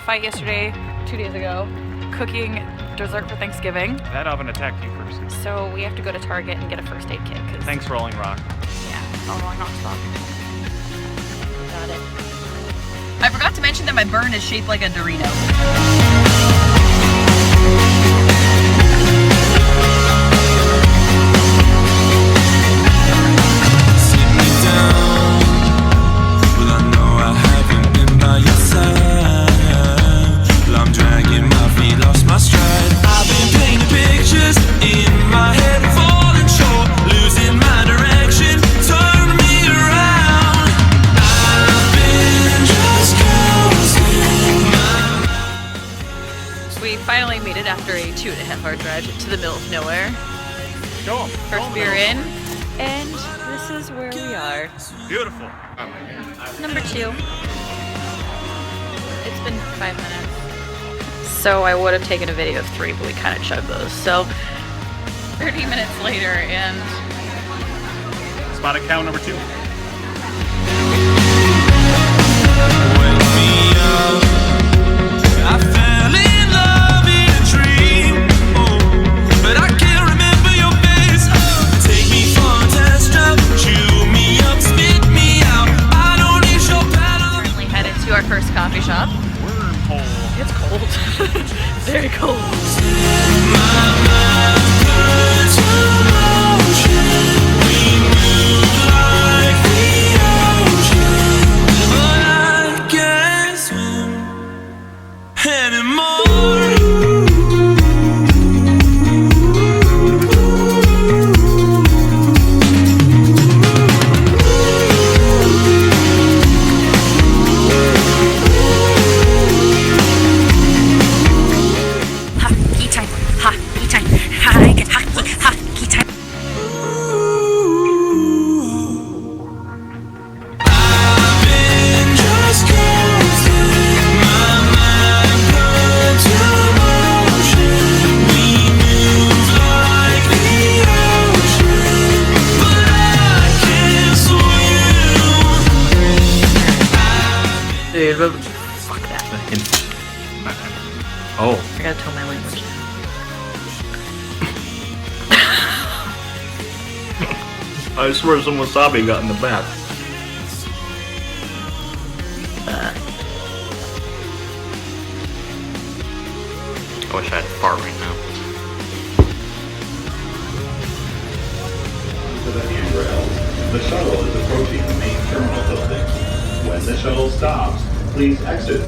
fight yesterday, 2 days ago, cooking dessert for Thanksgiving. That oven attacked you first. So we have to go to Target and get a first aid kit. Thanks, Rolling Rock. Yeah, Rolling Rock's fault. Got it. I forgot to mention that my burn is shaped like a Dorito. We finally made it after a 2.5-hour drive to the middle of nowhere. Show 'em. First beer in, and this is where we are. Beautiful. Number 2. It's been 5 minutes. So I would have taken a video of 3, but we kind of chugged those. So 30 minutes later, and Spotted cow number 2. our first coffee shop. Wormhole. It's cold. Very cold. Dude, but fuck that. Oh. I gotta tell my language. I swear some wasabi got in the back. I wish I had a fart right now. To the handrails, the shuttle is approaching the main terminal building. When the shuttle stops, please exit.